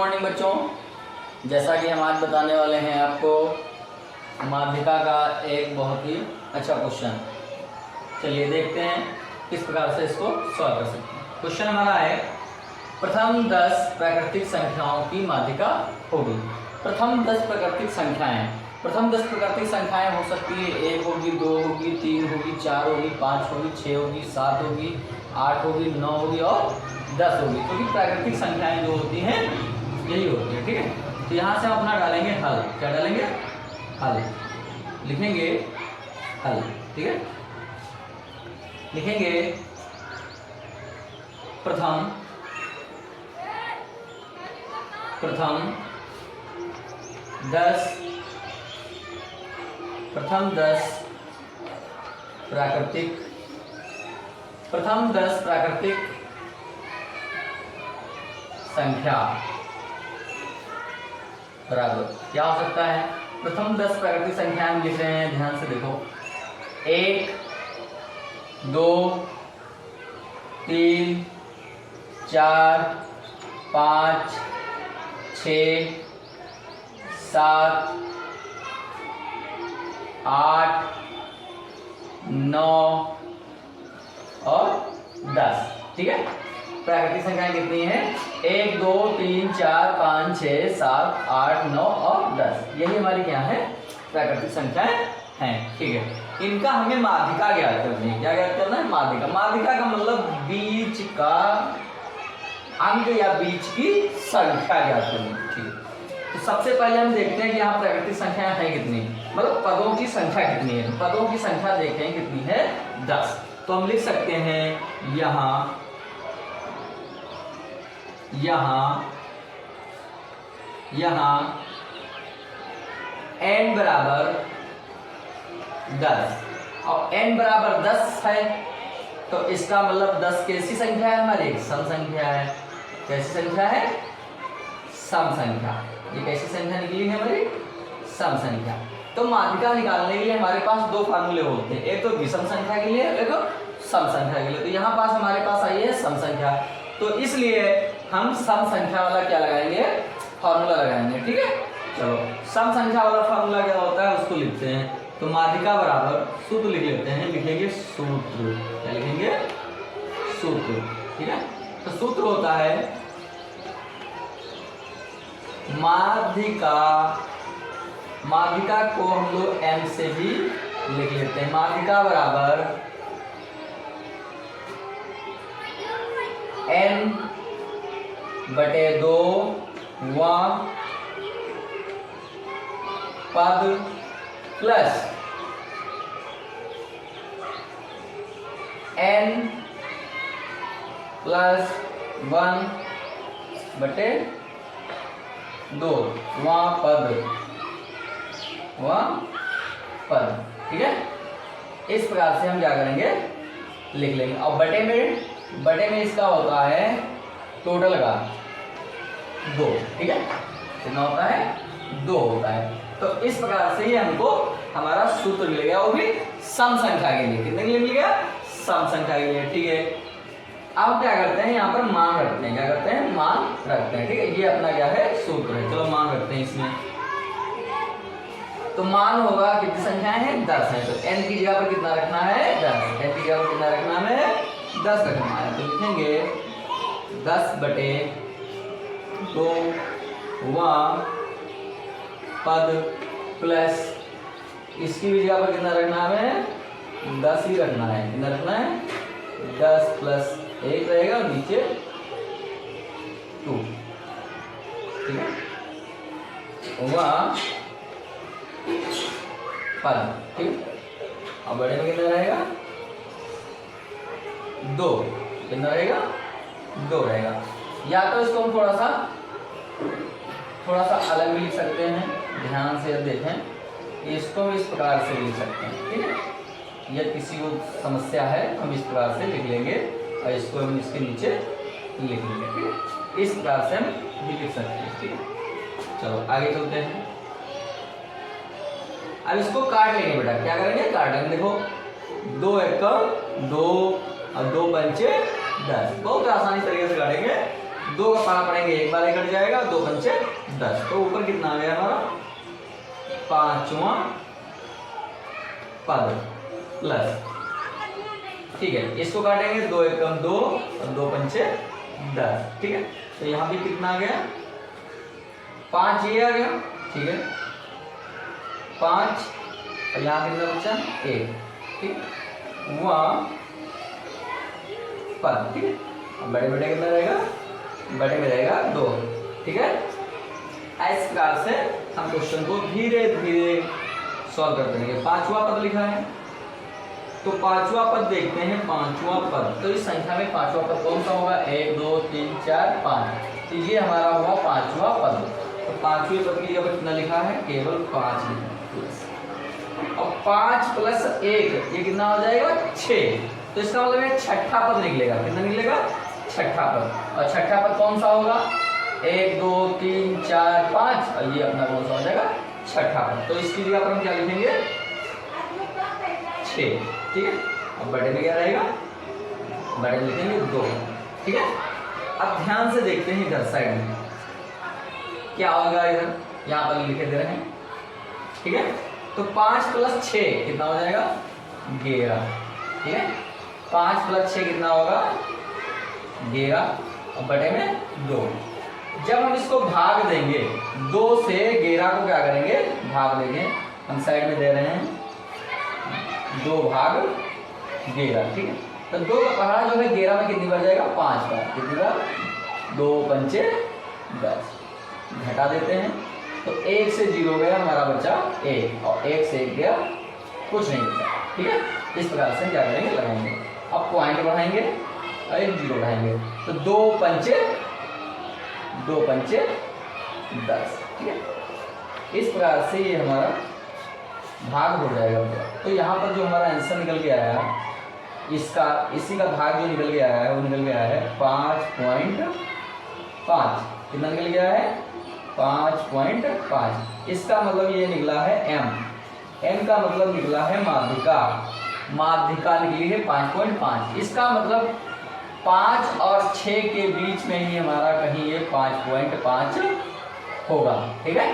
Morning बच्चों। जैसा कि हम आज बताने वाले हैं आपको माध्यिका का एक बहुत ही अच्छा क्वेश्चन। चलिए देखते हैं किस प्रकार से इसको सॉल्व कर सकते हैं। क्वेश्चन हमारा है, प्रथम 10 प्राकृतिक संख्याओं की माध्यिका होगी। प्रथम 10 प्राकृतिक संख्याएं, प्रथम 10 प्राकृतिक संख्याएं हो सकती है 1 होगी, 2 होगी, 3 होगी, 4 होगी, 5 होगी, 6 होगी, 7 होगी, 8 होगी, 9 होगी और 10 होगी। क्योंकि प्राकृतिक संख्याएं जो होती हैं यही होती है। ठीक है, तो यहाँ से हम अपना डालेंगे हल। क्या डालेंगे? हल। लिखेंगे हल। ठीक है, लिखेंगे प्रथम 10 प्राकृतिक संख्या बराबर क्या हो सकता है? प्रथम 10 प्राकृतिक संख्या हम लिख रहे हैं, ध्यान से देखो। 1 2 3 4 5 6 7 8 9 और 10। ठीक है, प्राकृतिक संख्याएं कितनी हैं? 1 2 3 4 5 6 7 8 9 और 10। यही हमारी क्या है? प्राकृतिक संख्याएं हैं। ठीक है, इनका हमें माध्यिका ज्ञात करनी है। क्या ज्ञात करना है? माध्यिका। माध्यिका का मतलब बीच का अंक या बीच की संख्या ज्ञात करनी है। ठीक है, तो सबसे पहले हम देखते हैं कि यहाँ प्राकृतिक संख्याएं हैं कितनी, मतलब पदों की संख्या कितनी है। पदों की संख्या देखें कितनी है? 10। तो हम लिख सकते हैं यहाँ n बराबर 10 और n बराबर 10 है, तो इसका मतलब 10 कैसी संख्या है? हमारी सम संख्या है। कैसी संख्या है? सम संख्या। ये कैसी संख्या निकली है? हमारी सम संख्या। तो माध्यिका निकालने के लिए हमारे पास दो फार्मूले होते हैं, एक तो विषम संख्या के लिए, एक सम संख्या के लिए। तो यहाँ पास हमारे पास आई है सम संख्या, तो इसलिए हम सम संख्या वाला क्या लगाएंगे? फॉर्मूला लगाएंगे। ठीक है, चलो सम संख्या वाला फॉर्मूला क्या होता है उसको लिखते हैं। तो माध्यिका बराबर सूत्र लिख लेते हैं, लिखेंगे सूत्र। क्या लिखेंगे? सूत्र। ठीक है, तो सूत्र होता है माध्यिका को हम लोग m से भी लिख लेते हैं। माध्यिका बराबर n/2 पद प्लस n + 1/2 पद। ठीक है, इस प्रकार से हम क्या करेंगे? लिख लेंगे। और बटे में इसका होता है टोटल का 2। ठीक है, कितना होता है? 2 होता है। तो इस प्रकार से ही हमको हमारा सूत्र मिल गया, वो भी सम संख्या के लिए। कितने के लिए मिल गया? सम संख्या के लिए। ठीक है, अब क्या करते हैं? यहाँ पर मान रखते हैं। क्या करते हैं? मान रखते हैं। ठीक है, ये अपना क्या है? सूत्र है। चलो मान रखते हैं इसमें। तो मान होगा, कितनी संख्याएं हैं? 10 है। तो n की जगह पर कितना रखना है? 10। n की जगह पर कितना रखना है? 10 रखना है। तो लिखेंगे 10/2 पद प्लस इसकी भी जगह पर कितना रखना है? 10 ही रखना है। कितना रखना है? 10 + 1 रहेगा और नीचे 2। ठीक है, पद। ठीक, और बड़े में कितना रहेगा? 2। कितना रहेगा? 2 रहेगा। या तो इसको हम थोड़ा सा अलग भी लिख सकते हैं। ध्यान से देखें, इसको इस प्रकार से लिख सकते हैं। ठीक है, यदि किसी को समस्या है हम इस प्रकार से लिख लेंगे और इसको हम इसके नीचे लिख लेंगे। ठीक है, इस प्रकार से हम भी लिख सकते हैं। ठीक है, चलो आगे चलते हैं। अब इसको काट लेंगे बेटा। क्या करेंगे? काट लेंगे। देखो 2 × 2 और 2 × 5 10। बहुत आसानी तरीके से काटेंगे। 2 का पाला पड़ेंगे, एक बार कट जाएगा, 2 पंचे 10। तो ऊपर कितना आ गया हमारा 5वां पद प्लस, ठीक है। इसको काटेंगे, 2 एकम 2 और 2 पंचे 10, ठीक है। तो यहाँ भी कितना आ गया 5 ये आ गया, ठीक है 5 और यहाँ कितना बचा 1, ठीक है। वहाँ पद, ठीक है। अब बड़े बड़े कितना रहेगा, बड़े में रहेगा 2, ठीक है। इस प्रकार से हम क्वेश्चन को धीरे धीरे सॉल्व करते हैं। 5वां पद लिखा है, तो 5वां पद देखते हैं। 5वां पद, तो इस संख्या में 5वां पद कौन सा होगा, 1 2 3 4 5, तो ये हमारा होगा 5वां पद। तो 5वें पद के लिए कितना लिखा है, केवल 5 लिखा। और 5 प्लस 1 ये कितना हो जाएगा 6, तो इसका मतलब है छठा पद निकलेगा। कितना निकलेगा, छठा पद। और छठा पद कौन सा होगा, 1 2 3 4 5, और ये अपना कौन सा हो जाएगा छठा पद। तो इसकी जगह पर हम क्या लिखेंगे 6, ठीक है। अब बड़े में क्या रहेगा, बड़े में लिखेंगे 2, ठीक है। अब ध्यान से देखते हैं इधर साइड में क्या होगा, इधर यहाँ पर लिखे दे रहे हैं, ठीक है। तो 5 प्लस 6 कितना हो जाएगा 11, ठीक है। 5 प्लस 6 कितना होगा 11, और बटे में 2। जब हम इसको भाग देंगे, 2 से 11 को क्या करेंगे भाग देंगे, हम साइड में दे रहे हैं 2 भाग 11, ठीक है। तो 2 का पहाड़ा जो है 11 में कितनी बार जाएगा 5 बार, कितनी बार 2 पंचे 10, घटा देते हैं। तो 1 से 0 गया, हमारा बचा 1, और 1 से 1 गया, कुछ नहीं बचा, ठीक है। इस प्रकार से क्या करेंगे लगाएंगे। अब पॉइंट बढ़ाएंगे और 1 0 बढ़ाएंगे, तो 2 पंचे 10, ठीक है। इस प्रकार से ये हमारा भाग हो जाएगा। तो यहाँ पर जो हमारा आंसर निकल के आया, इसका इसी का भाग जो निकल के आया है वो निकल के आया है 5.5। कितना निकल गया है 5.5। इसका मतलब ये निकला है m का मतलब निकला है माध्यिका निकली है 5.5। इसका मतलब 5 और 6 के बीच में ही हमारा कहीं ये 5.5 होगा, ठीक है।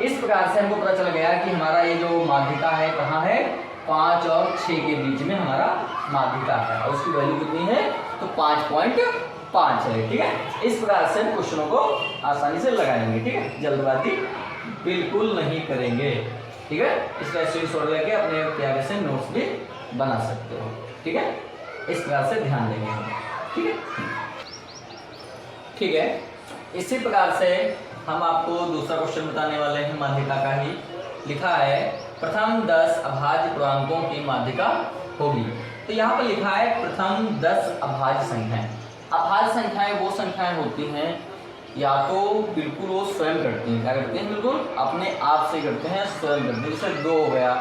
इस प्रकार से हमको पता चल गया कि हमारा ये जो माध्यिका है कहाँ है, 5 और 6 के बीच में हमारा माध्यिका है, और उसकी वैल्यू कितनी है तो 5.5 है, ठीक है। इस प्रकार से हम क्वेश्चनों को आसानी से लगाएंगे, ठीक है। जल्दबाजी बिल्कुल नहीं करेंगे, ठीक है। इसका स्क्रीनशॉट लेके अपने प्यारे से नोट्स भी बना सकते हो, ठीक है। इस प्रकार से ध्यान देंगे, ठीक है। ठीक है, इसी प्रकार से हम आपको दूसरा क्वेश्चन बताने वाले हैं, माध्यिका का ही। लिखा है प्रथम 10 अभाज्य पूर्णांकों की माध्यिका होगी। तो यहाँ पर लिखा है प्रथम 10 अभाज्य संख्याएं। अभाज्य संख्याएं वो संख्याएं होती हैं या तो बिल्कुल वो स्वयं करती हैं, क्या करती हैं, बिल्कुल अपने आप से करते हैं, स्वयं करते हैं। जैसे 2 हो गया,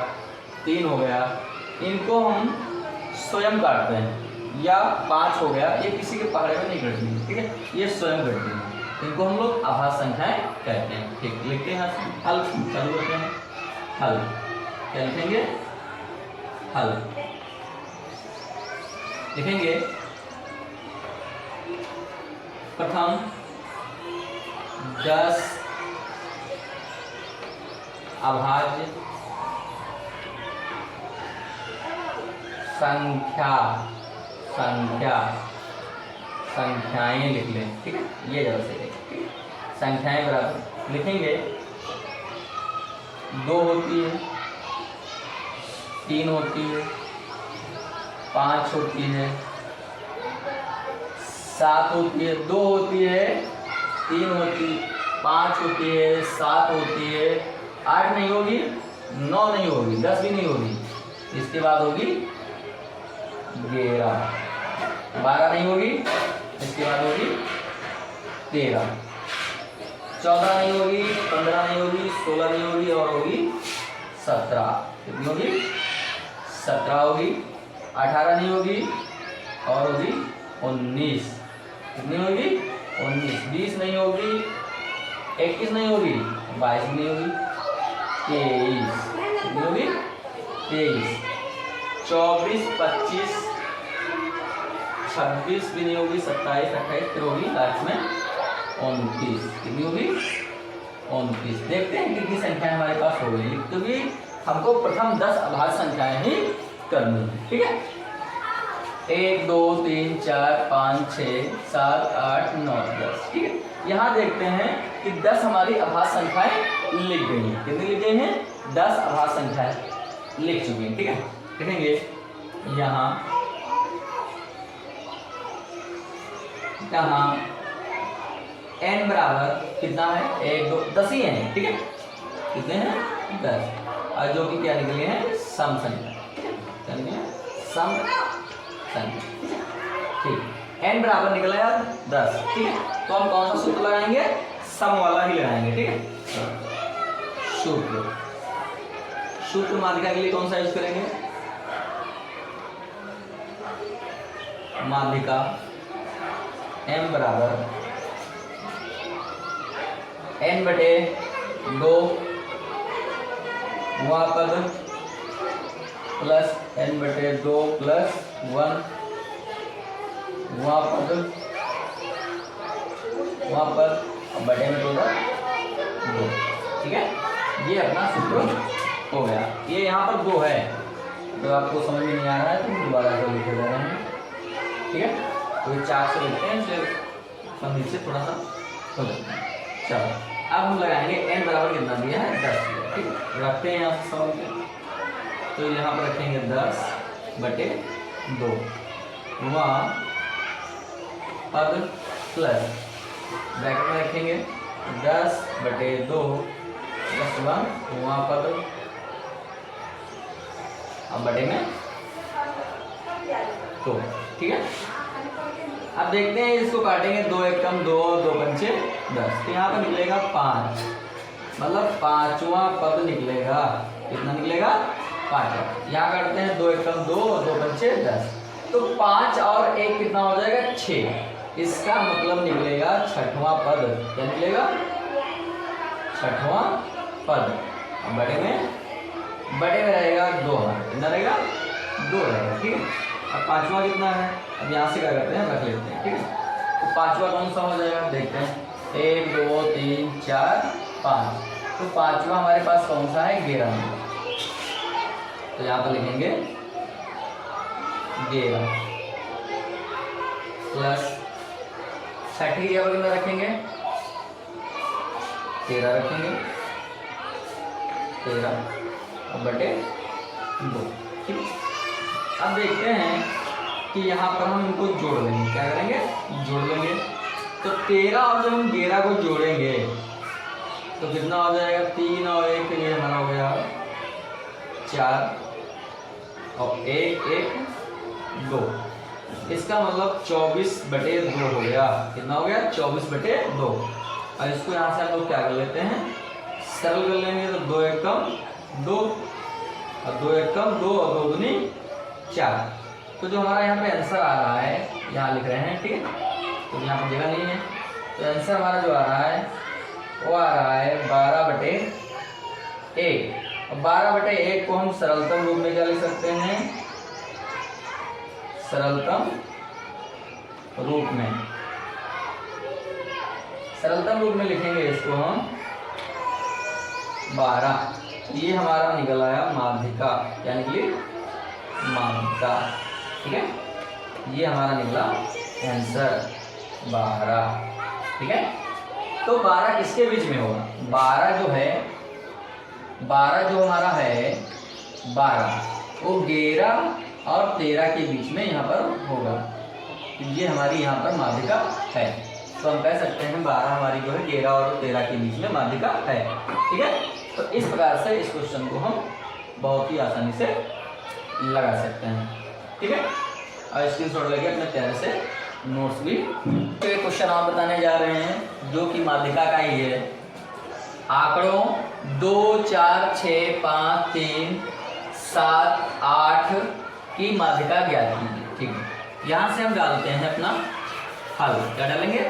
3 हो गया, इनको हम स्वयं काटते हैं, या 5 हो गया, ये किसी के पहाड़े में नहीं करती है, ठीक है, ये स्वयं करती हैं। इनको हम लोग अभाज्य संख्याएं कहते हैं, ठीक। लिखते हैं हल, चालू करते हैं। हल क्या लिखेंगे, हल लिखेंगे प्रथम 10 अभाज्य संख्याएं लिख लें, ठीक है। ये ज़्यादा सही है, ठीक है। संख्याएं बराबर लिखेंगे 2 होती है, 3 होती है, 5 होती है, 7 होती है, 2 होती है, 3 होती, 5 होती है, 7 होती है, 8 नहीं होगी, 9 नहीं होगी, 10 भी नहीं होगी। इसके बाद होगी 11, 12 नहीं होगी, इसके बाद होगी 13, 14 नहीं होगी, 15 नहीं होगी, 16 नहीं होगी, और होगी 17। कितनी होगी 17 होगी। 18 नहीं होगी, और होगी 19। कितनी होगी 19। 20 नहीं होगी, 21 नहीं होगी, 22 नहीं होगी, 23। कितनी होगी 23। 24, 25, 26 भी नहीं होगी, 27, 28, फिर होगी लास्ट में 29। कितनी होगी? 29। देखते हैं कितनी संख्याएं हमारे पास हो गई, क्योंकि हमको प्रथम 10 अभाज्य संख्याएं ही करनी है। ठीक है, 1 2 3 4 5 6 7 8 9 10। ठीक है, यहाँ देखते हैं कि 10 हमारी अभाज्य संख्याएं लिख गई हैं। कितनी लिख गई हैं? 10 अभाज्य संख्याएं लिख चुकी हैं। ठीक है, देखेंगे यहाँ n बराबर कितना है? 1 2 10 ही है। ठीक है, कितने हैं? 10। और जो कि क्या निकले हैं? सम संख्या। सम संख्या। ठीक, n बराबर निकला यार 10। ठीक है, तो हम कौन सा सूत्र लगाएंगे? सम वाला ही लगाएंगे। ठीक है, सूत्र माध्यिका के लिए कौन सा यूज करेंगे? माध्यिका m बराबर n बटे 2 वहाँ पद प्लस n बटे 2 प्लस 1 वहाँ पद बटे में 2। ठीक है, ये अपना सूत्र हो गया। ये यहाँ पर 2 है, तो आपको समझ में नहीं आ रहा है तो दोबारा से लिखे जा रहे हैं। ठीक है, तो ये 4 से लिखते हैं, इसलिए हम नीचे थोड़ा सा हो जाता है। चलो, अब हम लगाएंगे n बराबर कितना दिया है? 10। ठीक है, रखते हैं यहाँ समझ के, तो यहाँ पर रखेंगे 10 बटे 2 वहाँ पद प्लस ब्रैकेट में रखेंगे 10 बटे 2 प्लस 1 वहाँ पद, अब बटे में 2। ठीक है, अब देखते हैं इसको काटेंगे। 2 1 कम 2, 2 पंचे 10, तो यहाँ पर निकलेगा 5, मतलब 5वां पद निकलेगा। कितना निकलेगा? 5। यहाँ काटते हैं 2 1 कम 2, 2 पंचे 10, तो 5 और 1 कितना हो जाएगा? 6। इसका मतलब निकलेगा 6वां पद। क्या निकलेगा? 6वां पद। अब बड़े में रहेगा 2, कितना रहेगा? 2 रहेगा। ठीक है, अब 5वां कितना है? अब यहाँ से क्या करते हैं? रख लेते हैं। ठीक है, तो 5वां कौन सा हो जाएगा? देखते हैं, 1 2 3 4 5, तो 5वां हमारे पास कौन सा है? 11। तो यहाँ पर लिखेंगे 11 प्लस 60 की जगह कितना रखेंगे? 13 रखेंगे, 13 और बटे 2। ठीक, अब देखते हैं कि यहाँ पर हम इनको जोड़ लेंगे। क्या करेंगे? जोड़ लेंगे। तो 13 और जब हम 11 को जोड़ेंगे तो कितना हो जाएगा? 3 और 1 के लिए हमारा हो गया 4 और 1 1 2। इसका मतलब 24 बटे 2 हो गया। कितना हो गया? 24 बटे 2। और इसको यहाँ से हम लोग क्या कर लेते हैं? सरल कर लेंगे। तो 2 1 कम 2 और 2 1 कम 2 और 2 दूनी 4। तो जो हमारा यहाँ पे आंसर आ रहा है, यहाँ लिख रहे हैं। ठीक है, तो यहाँ पर जगह नहीं है, तो आंसर हमारा जो आ रहा है वो आ रहा है 12 बटे 1। और 12 बटे 1 को हम सरलतम रूप में क्या लिख सकते हैं? सरलतम रूप में लिखेंगे इसको हम 12। ये हमारा निकल आया माध्यिका, क्या निकली? माध्यिका। ठीक है, ये हमारा निकला आंसर 12। ठीक है, तो 12 किसके बीच में होगा? 12 जो है, 12 जो हमारा है 12 वो 11 और 13 के बीच में यहाँ पर होगा। तो ये हमारी यहाँ पर माध्यिका है। तो हम कह सकते हैं 12 हमारी जो है 11 और 13 के बीच में माध्यिका है। ठीक है, तो इस प्रकार से इस क्वेश्चन को हम बहुत ही आसानी से लगा सकते हैं। ठीक है, और स्क्रीनशॉट लेके अपने प्यारे से नोट्स भी। तो ये क्वेश्चन आप बताने जा रहे हैं जो कि माध्यिका का ही है। आंकड़ों 2 4 6 5 3 7 8 की माध्यिका ज्ञात कीजिए। ठीक है, यहाँ से हम डालते हैं अपना हल। क्या डालेंगे?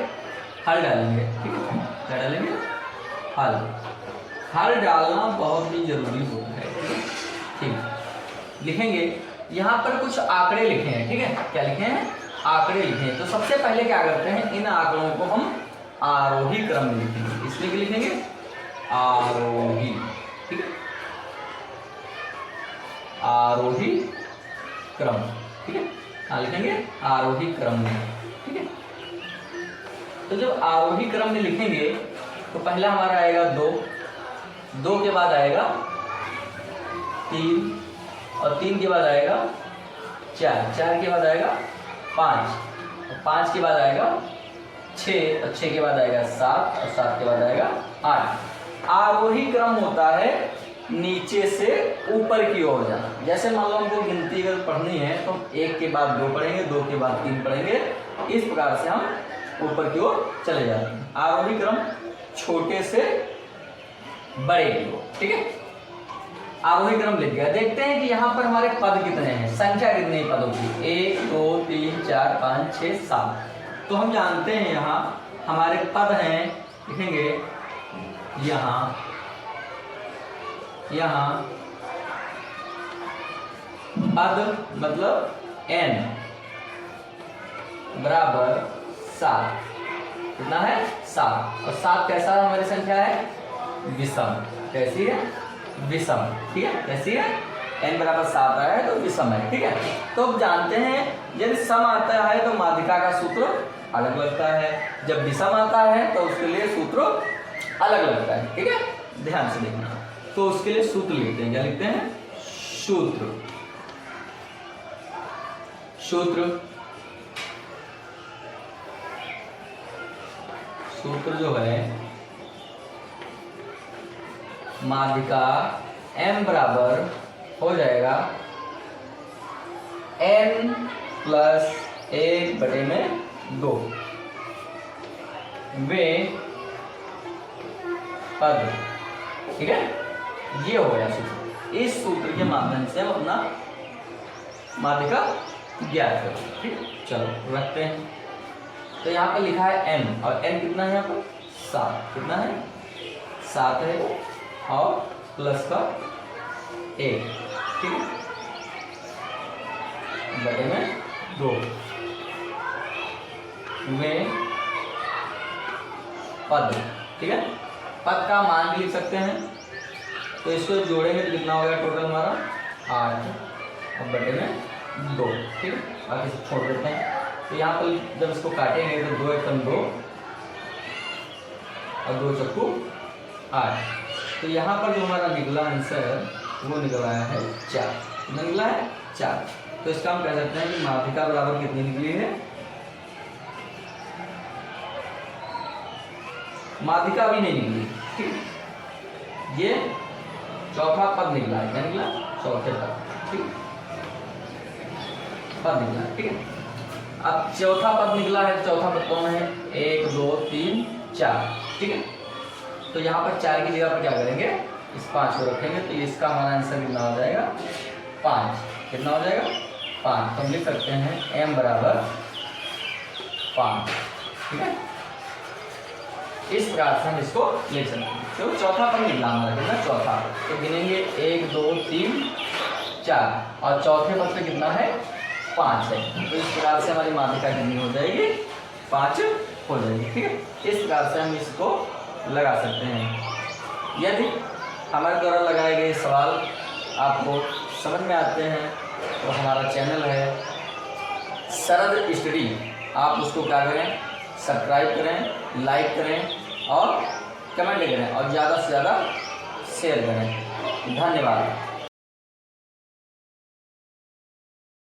हल डालेंगे। ठीक है, क्या डालेंगे? हल डालना बहुत ही जरूरी होता है। ठीक है, लिखेंगे। यहाँ पर कुछ आंकड़े लिखे हैं। ठीक है, क्या लिखे हैं? आंकड़े लिखें तो सबसे पहले क्या करते हैं, इन आंकड़ों को हम आरोही क्रम में लिखेंगे। इसमें क्या लिखेंगे, आरोही, ठीक है, आरोही क्रम, ठीक है, क्या लिखेंगे, आरोही क्रम में, ठीक है। तो जब आरोही क्रम में लिखेंगे तो पहला हमारा आएगा 2, 2 के बाद आएगा 3, और 3 के बाद आएगा 4, 4 के बाद आएगा 5, और 5 के बाद आएगा 6, और 6 के बाद आएगा 7, और 7 के बाद आएगा 8। आरोही क्रम होता है नीचे से ऊपर की ओर जाना। जैसे मान लो हमको गिनती अगर पढ़नी है तो 1 के बाद 2 पढ़ेंगे, 2 के बाद 3 पढ़ेंगे, इस प्रकार से हम ऊपर की ओर चले जाते हैं। आरोही क्रम छोटे से बड़े की ओर, ठीक है। आरोही क्रम लिख गया। देखते हैं कि यहाँ पर हमारे पद कितने हैं, संख्या कितनी है पदों की, 1 2 3 4 5 6 7। तो हम जानते हैं यहाँ हमारे पद हैं, लिखेंगे यहाँ पद मतलब n बराबर 7, कितना है 7, और 7 कैसा हमारी संख्या है, विषम। कैसी है, विषम, ठीक है, कैसी है, n बराबर 7 आया है तो विषम है, ठीक है। तो अब जानते हैं यदि सम आता है तो माध्यिका का सूत्र अलग लगता है, जब विषम आता है तो उसके लिए सूत्र अलग लगता है, ठीक है, ध्यान से देखना। तो उसके लिए सूत्र लिखते हैं, क्या लिखते हैं, सूत्र, सूत्र जो है माध्यिका m बराबर हो जाएगा n प्लस 1/2 वे पद, ठीक है। ये हो गया सूत्र। इस सूत्र के माध्यम से हम अपना माध्यिका ज्ञात करेंगे, ठीक है। चलो रखते हैं। तो यहाँ पर लिखा है n, और n कितना है यहाँ पर 7, कितना है 7 है, और प्लस का 1, ठीक है, बटे में 2 में पद, ठीक है। पद का मान भी लिख सकते हैं, तो इसको जोड़ेंगे तो कितना हो गया टोटल हमारा 8, और बटे में 2, ठीक है। बाकी सब छोड़ देते हैं। तो यहाँ पर जब इसको काटेंगे तो 2 एकम 2 और 2 चक्कू 8। तो यहाँ पर जो हमारा निकला आंसर वो निकला है 4, निकला है 4। तो इसका हम कह सकते हैं कि माध्यिका बराबर कितनी निकली है, माध्यिका भी नहीं निकली, ठीक। ये चौथा पद निकला है, क्या निकला, चौथे पद, ठीक, पद निकला है, ठीक है। अब चौथा पद निकला है, चौथा पद कौन है, 1 2 3 4, ठीक है। तो यहाँ पर 4 की जगह पर क्या करेंगे, इस 5 को रखेंगे, तो इसका हमारा आंसर कितना हो जाएगा 5, कितना हो जाएगा 5। तो हम लिख सकते हैं m बराबर 5, ठीक है। इस प्रकार से हम इसको लिख सकते हैं। तो चौथा पद निकला हमारा, कितना, चौथा। तो गिनेंगे 1 2 3 4, और चौथे पद पे कितना है 5 है। तो इस प्रकार से हमारी माध्यिका कितनी हो जाएगी, 5 हो जाएगी, ठीक है। इस प्रकार से हम इसको लगा सकते हैं। यदि हमारे द्वारा लगाए गए सवाल आपको समझ में आते हैं तो हमारा चैनल है शरद स्टडी, आप उसको क्या करें, सब्सक्राइब करें, लाइक करें और कमेंट करें, और ज़्यादा से ज़्यादा शेयर करें। धन्यवाद।